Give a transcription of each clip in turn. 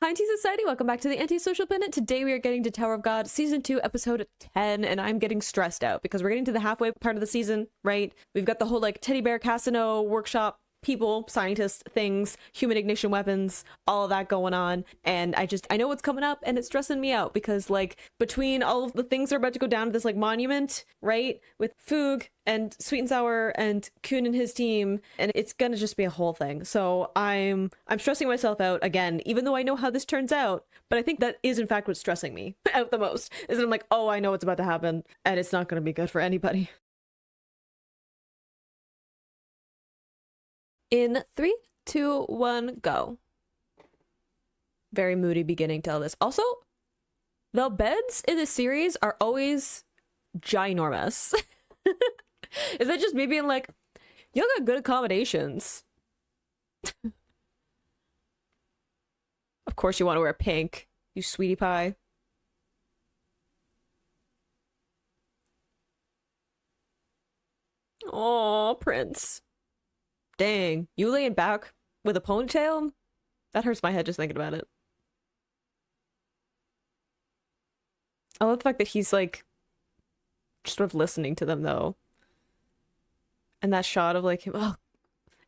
Hi, Anti-Society. Welcome back to the Anti-Social Pennant. Today we are getting to Tower of God, Season 2, Episode 10, and I'm getting stressed out because we're getting to the halfway part of the season, right? We've got the whole, like, teddy bear Cassano workshop people, scientists, things, human ignition weapons, all of that going on, and I know what's coming up, and it's stressing me out because, like, between all of the things that are about to go down to this, like, monument, right, with Foog and Sweet and Sour and Khun and his team, and it's gonna just be a whole thing. So I'm stressing myself out again, even though I know how this turns out, but I think that is in fact what's stressing me out the most, is that I'm like, oh, I know what's about to happen, and it's not gonna be good for anybody. In 3, 2, 1, go. Very moody beginning to all this. Also, the beds in this series are always ginormous. Is that just me being like, you got good accommodations? Of course you want to wear pink, you sweetie pie. Oh, Prince. Dang, you laying back with a ponytail? That hurts my head just thinking about it. I love the fact that he's like just sort of listening to them though. And that shot of like him, oh,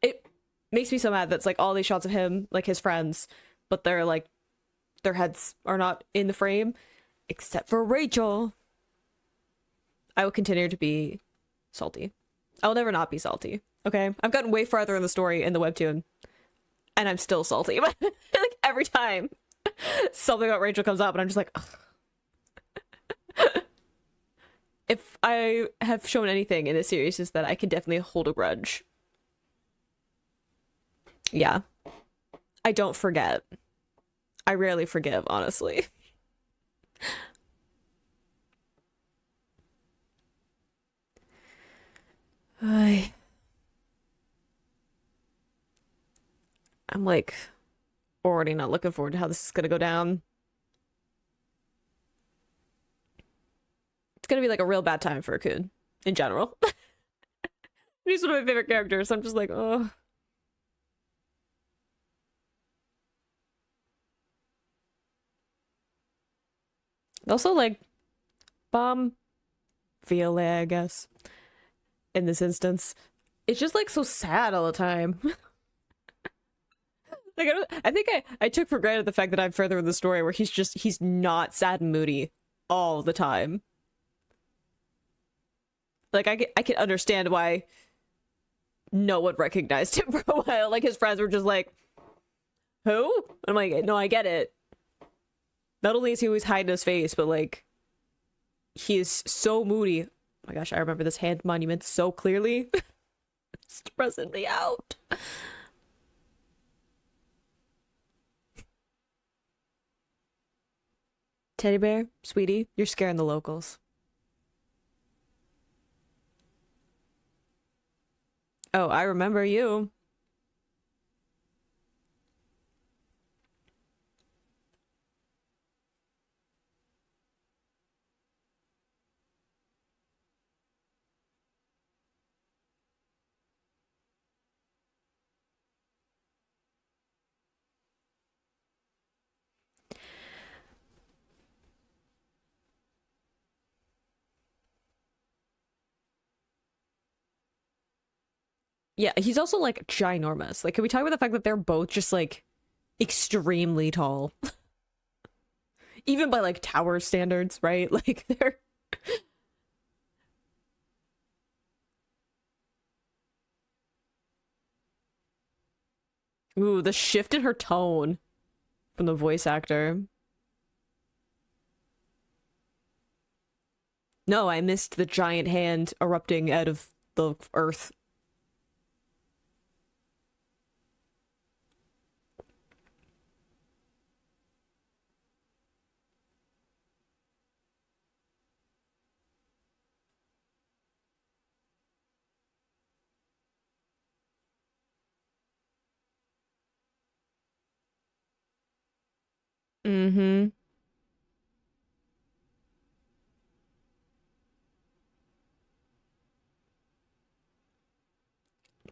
it makes me so mad that's like all these shots of him, like his friends, but they're like their heads are not in the frame, except for Rachel. I will continue to be salty. I will never not be salty. Okay, I've gotten way farther in the story in the webtoon, and I'm still salty. But like every time something about Rachel comes up, and I'm just like, ugh. If I have shown anything in this series, is that I can definitely hold a grudge. Yeah, I don't forget. I rarely forgive, honestly. I'm like already not looking forward to how this is gonna go down. It's gonna be like a real bad time for Khun in general. He's one of my favorite characters, so I'm just like, oh. Also, like, Bam, Violet, I guess, in this instance. It's just like so sad all the time. Like I think I took for granted the fact that I'm further in the story where he's not sad and moody all the time. Like I can understand why no one recognized him for a while. Like his friends were just like, who? I'm like, no, I get it. Not only is he always hiding his face, but like he is so moody. Oh my gosh, I remember this hand monument so clearly. It's stressing me out. Teddy bear, sweetie, you're scaring the locals. Oh, I remember you. Yeah, he's also like ginormous. Like, can we talk about the fact that they're both just like extremely tall? Even by like tower standards, right? Like they're ooh, the shift in her tone from the voice actor. No, I missed the giant hand erupting out of the earth. Mm-hmm.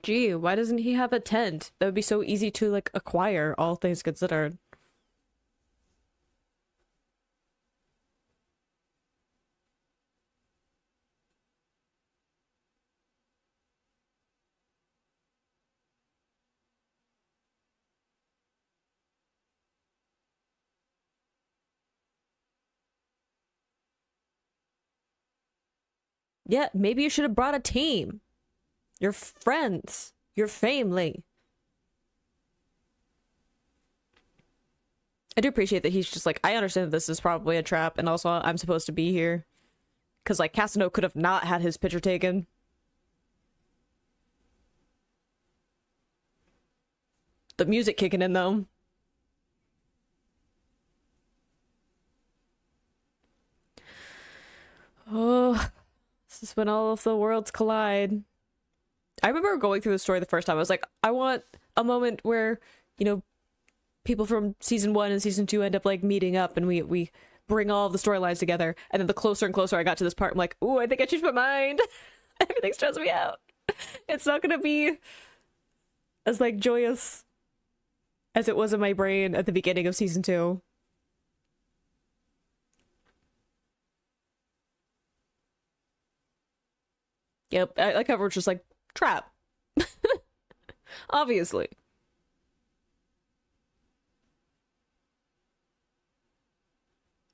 Gee, why doesn't he have a tent? That would be so easy to like acquire, all things considered. Yeah, maybe you should have brought a team. Your friends, your family. I do appreciate that he's just like, I understand that this is probably a trap, and also I'm supposed to be here. Because, like, Cassano could have not had his picture taken. The music kicking in, though. Oh, this is when all of the worlds collide. I remember going through the story the first time. I was like, I want a moment where, you know, people from season 1 and season 2 end up like meeting up and we bring all of the storylines together. And then the closer and closer I got to this part, I'm like, ooh, I think I changed my mind. Everything stresses me out. It's not gonna be as like joyous as it was in my brain at the beginning of season 2. Yep, I like how we're just like, trap. Obviously.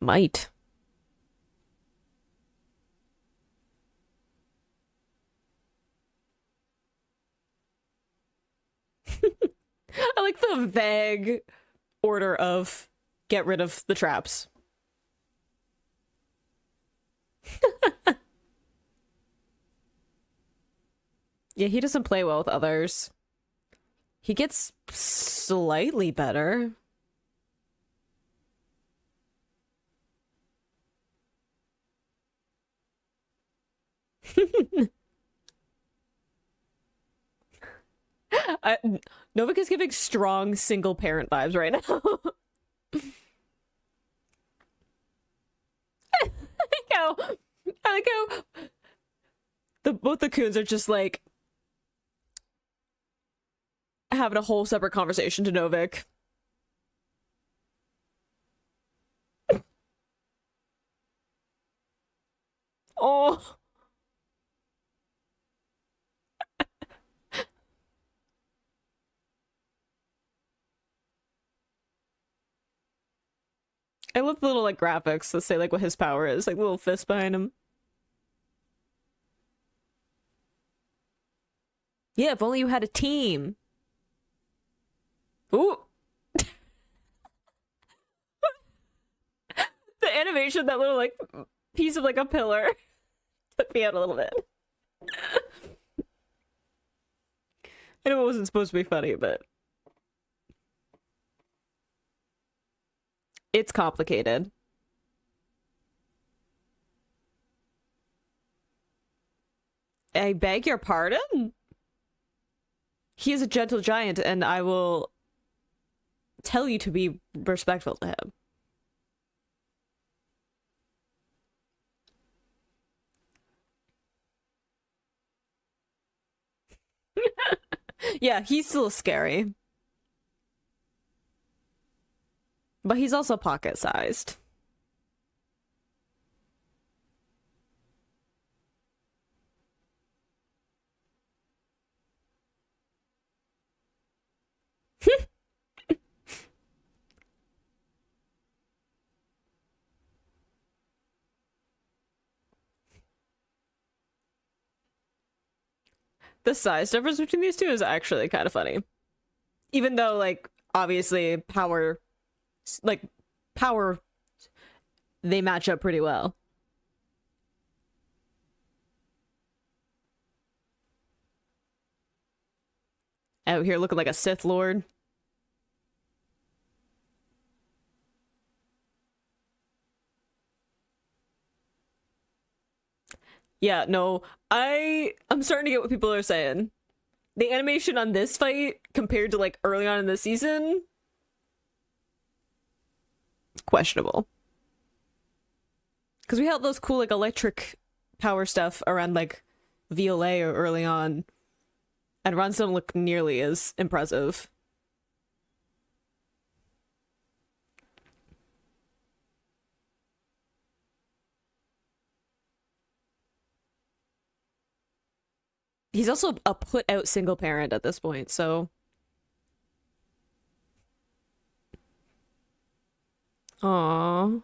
Might. I like the vague order of get rid of the traps. Yeah, he doesn't play well with others. He gets slightly better. I, Novik is giving strong single parent vibes right now. how I like how both the Khun's are just like having a whole separate conversation to Novik. Oh, I love the little like graphics that say like what his power is, like little fist behind him. Yeah, if only you had a team. Ooh. The animation, that little like piece of like a pillar took me out a little bit. I know it wasn't supposed to be funny, but it's complicated. I beg your pardon? He is a gentle giant, and I will tell you to be respectful to him. Yeah, he's still scary. But he's also pocket-sized. The size difference between these two is actually kind of funny. Even though, like, obviously like, power, they match up pretty well. Out here looking like a Sith Lord. Yeah, no, I'm starting to get what people are saying. The animation on this fight compared to like early on in the season, questionable. Because we had those cool like electric power stuff around like VOA or early on, and runs don't look nearly as impressive. He's also a put out single parent at this point, so. Aww.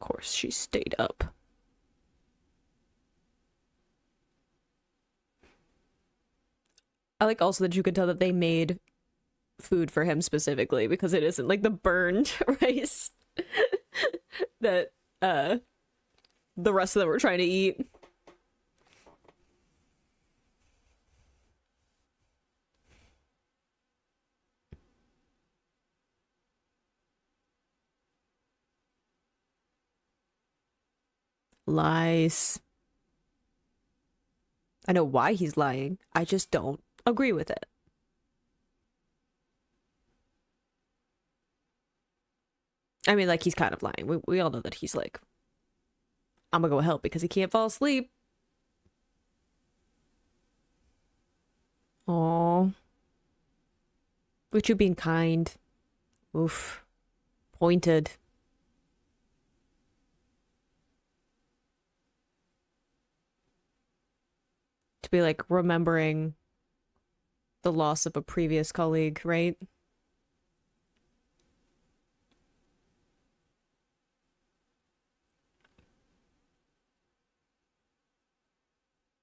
Of course, she stayed up. I like also that you could tell that they made food for him specifically because it isn't like the burned rice that the rest of them were trying to eat. Lies. I know why he's lying. I just don't agree with it. I mean, like, he's kind of lying. We all know that he's like, I'm gonna go help because he can't fall asleep. Oh, but you being kind. Oof. Pointed. To be like remembering the loss of a previous colleague, right?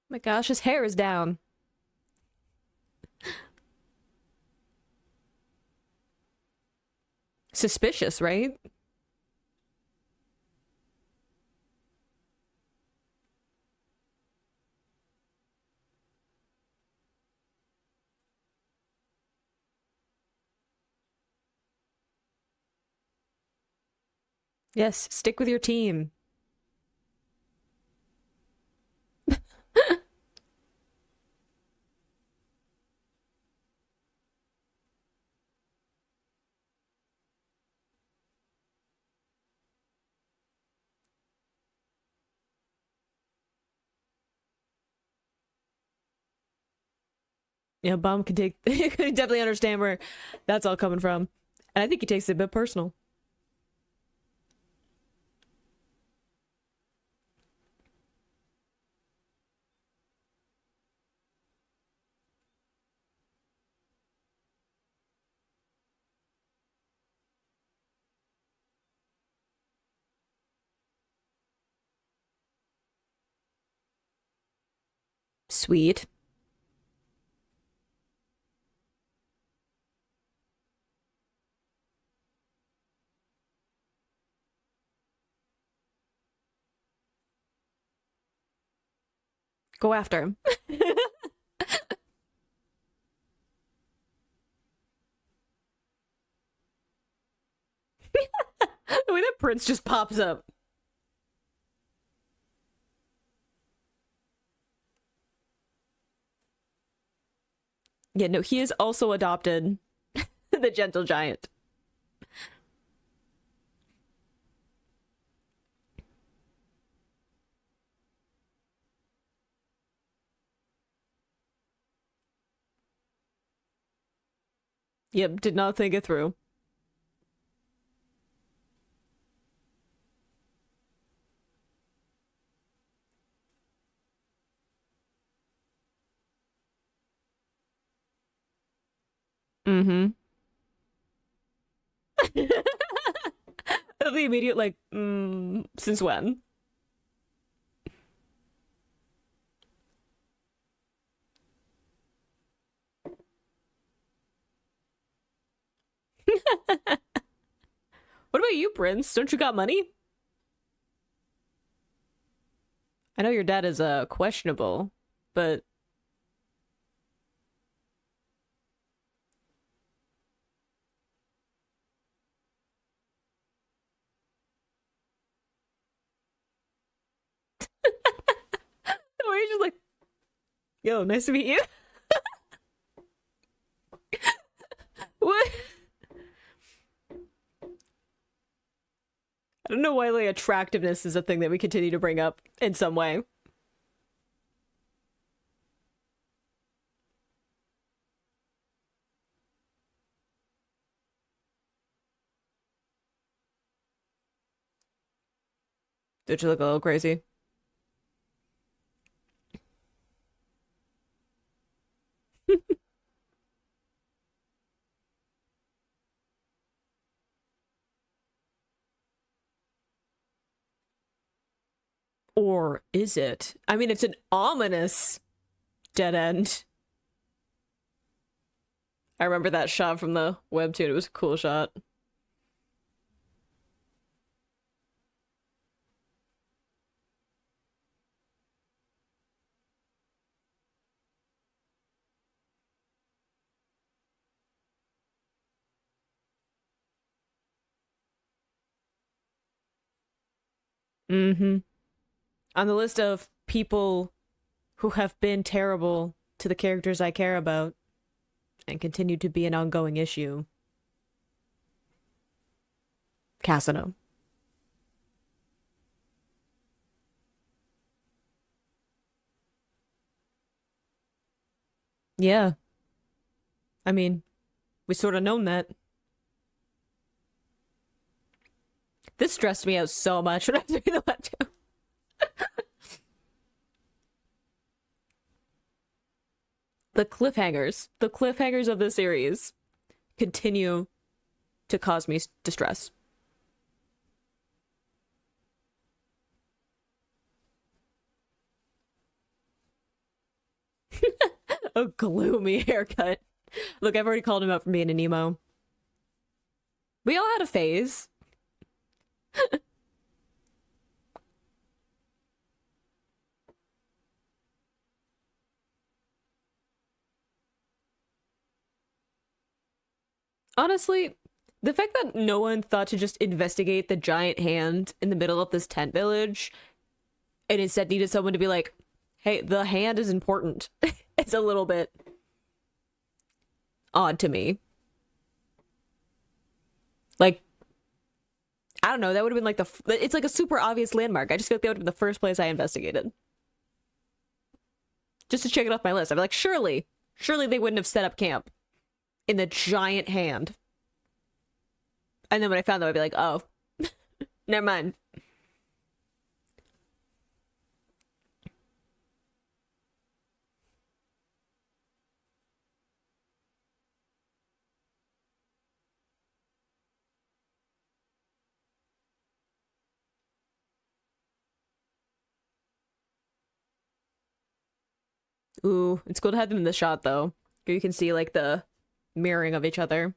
My gosh, his hair is down. Suspicious, right? Yes, stick with your team. Yeah, Bum can take can definitely understand where that's all coming from. And I think he takes it a bit personal. Sweet. Go after him. The way that prince just pops up. Yeah, no, he is also adopted. The gentle giant. Yep, did not think it through. Mm-hmm. The immediate like, since when? What about you, Prince? Don't you got money? I know your dad is questionable, but or he's just like, yo, nice to meet you. What? I don't know why like attractiveness is a thing that we continue to bring up in some way. Did you look a little crazy? Or is it? I mean, it's an ominous dead end. I remember that shot from the webtoon. It was a cool shot. Mm-hmm. On the list of people who have been terrible to the characters I care about and continue to be an ongoing issue. Cassano. Yeah. I mean, we sort of known that. This stressed me out so much when I was reading the webtoon. The cliffhangers of the series continue to cause me distress. A gloomy haircut. Look, I've already called him out for being an emo. We all had a phase. Honestly, the fact that no one thought to just investigate the giant hand in the middle of this tent village and instead needed someone to be like, hey, the hand is important. It's a little bit odd to me. Like, I don't know, that would have been like it's like a super obvious landmark. I just feel like that would have been the first place I investigated. Just to check it off my list. I'd be like, surely they wouldn't have set up camp in the giant hand. And then when I found that, I'd be like, oh, never mind. Ooh, it's cool to have them in the shot, though. You can see, like, the mirroring of each other.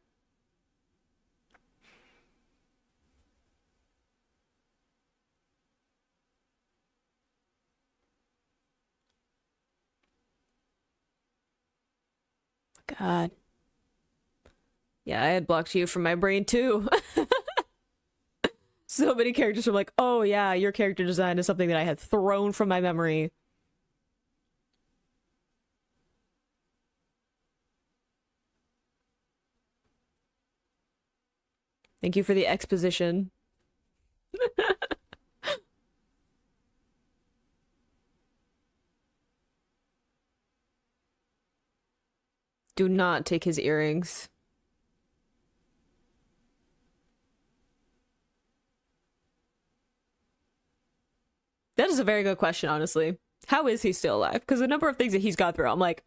God. Yeah, I had blocked you from my brain, too. So many characters were like, oh yeah, your character design is something that I had thrown from my memory. Thank you for the exposition. Do not take his earrings. That is a very good question, honestly. How is he still alive? Because the number of things that he's gone through, I'm like,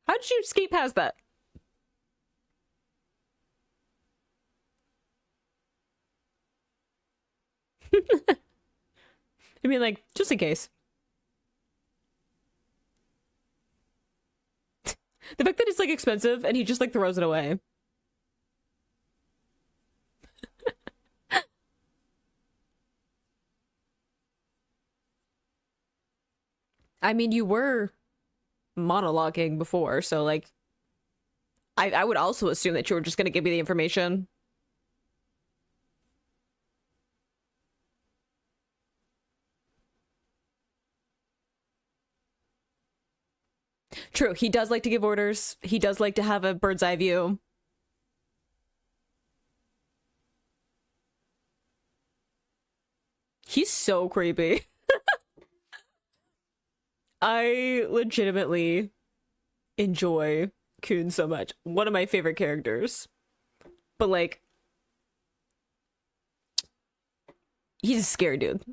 how did you escape past that? I mean, like, just in case. The fact that it's, like, expensive and he just, like, throws it away. I mean, you were monologuing before, so, like, I would also assume that you were just gonna give me the information. True, he does like to give orders. He does like to have a bird's eye view. He's so creepy. I legitimately enjoy Khun so much. One of my favorite characters. But like, he's a scary dude.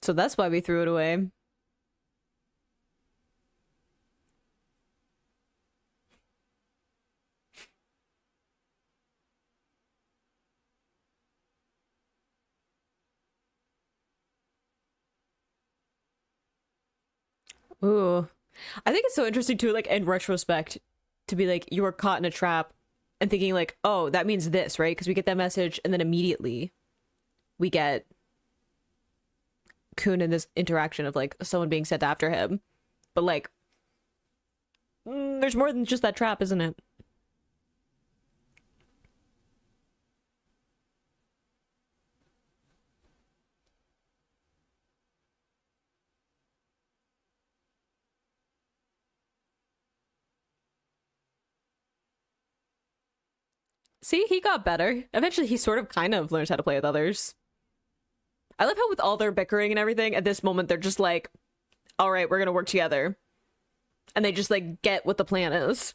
So that's why we threw it away. Ooh. I think it's so interesting too, like in retrospect, to be like, you were caught in a trap and thinking like, oh, that means this, right? Because we get that message and then immediately we get Khun in this interaction of like someone being sent after him. But like, there's more than just that trap, isn't it? See, he got better. Eventually, he sort of kind of learns how to play with others. I love how with all their bickering and everything, at this moment, they're just like, all right, we're gonna work together. And they just like get what the plan is.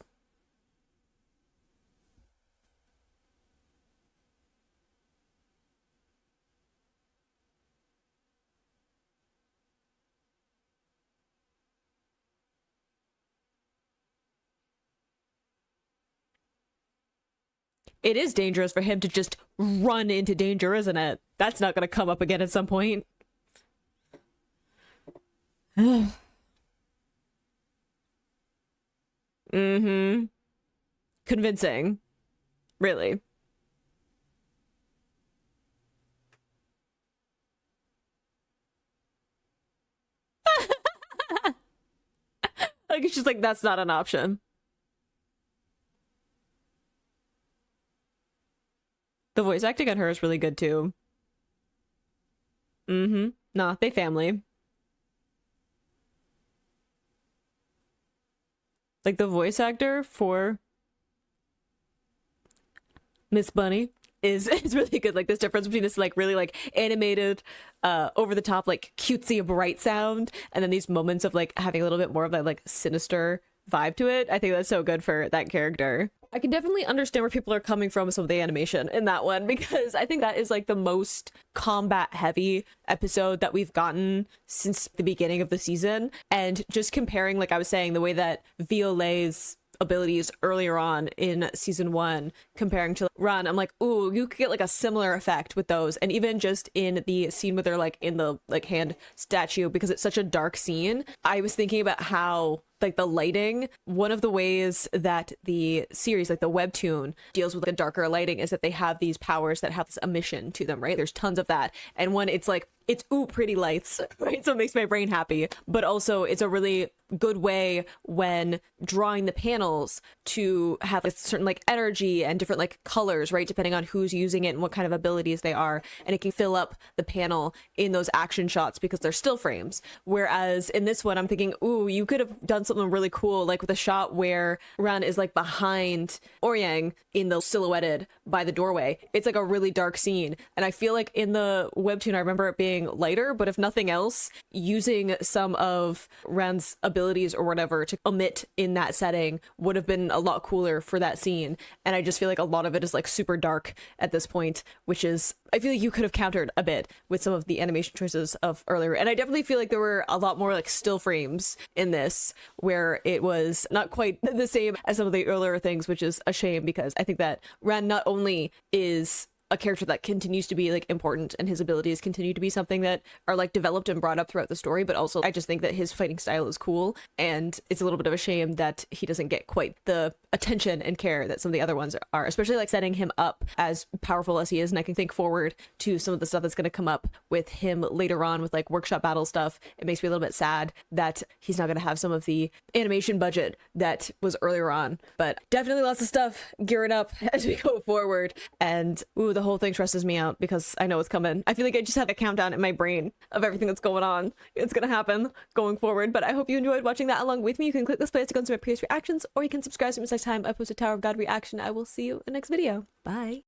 It is dangerous for him to just run into danger, isn't it? That's not gonna come up again at some point. Mm-hmm. Convincing. Really. Like, it's just like, that's not an option. The voice acting on her is really good too. Mm-hmm. Nah, they family. Like the voice actor for Miss Bunny is really good. Like this difference between this like really like animated, over the top, like cutesy bright sound, and then these moments of like having a little bit more of that like sinister vibe to it. I think that's so good for that character. I can definitely understand where people are coming from with some of the animation in that one, because I think that is like the most combat heavy episode that we've gotten since the beginning of the season. And just comparing, like I was saying, the way that Violet's abilities earlier on in season 1 comparing to Run, I'm like, ooh, you could get like a similar effect with those. And even just in the scene where they're like in the like hand statue, because it's such a dark scene, I was thinking about how like the lighting, one of the ways that the series, like the webtoon, deals with like a darker lighting is that they have these powers that have this emission to them, right? There's tons of that. And one, it's like, it's ooh, pretty lights, right? So it makes my brain happy. But also it's a really good way when drawing the panels to have a certain like energy and different like colors, right? Depending on who's using it and what kind of abilities they are. And it can fill up the panel in those action shots because they're still frames. Whereas in this one, I'm thinking, ooh, you could have done something really cool, like with a shot where Ran is like behind Oryang in the silhouetted by the doorway. It's like a really dark scene. And I feel like in the webtoon, I remember it being lighter, but if nothing else, using some of Ran's abilities or whatever to omit in that setting would have been a lot cooler for that scene. And I just feel like a lot of it is like super dark at this point, which is, I feel like you could have countered a bit with some of the animation choices of earlier. And I definitely feel like there were a lot more like still frames in this where it was not quite the same as some of the earlier things, which is a shame because I think that Ran not only is a character that continues to be like important and his abilities continue to be something that are like developed and brought up throughout the story, but also I just think that his fighting style is cool, and it's a little bit of a shame that he doesn't get quite the attention and care that some of the other ones are, especially like setting him up as powerful as he is. And I can think forward to some of the stuff that's going to come up with him later on with like workshop battle stuff. It makes me a little bit sad that he's not going to have some of the animation budget that was earlier on, but definitely lots of stuff gearing up as we go forward. And ooh, the whole thing stresses me out because I know it's coming. I feel like I just have a countdown in my brain of everything that's going on. It's gonna happen going forward, but I hope you enjoyed watching that along with me. You can click this place to go into my previous reactions, or you can subscribe to me next time I post a Tower of God reaction. I will see you in the next video. Bye.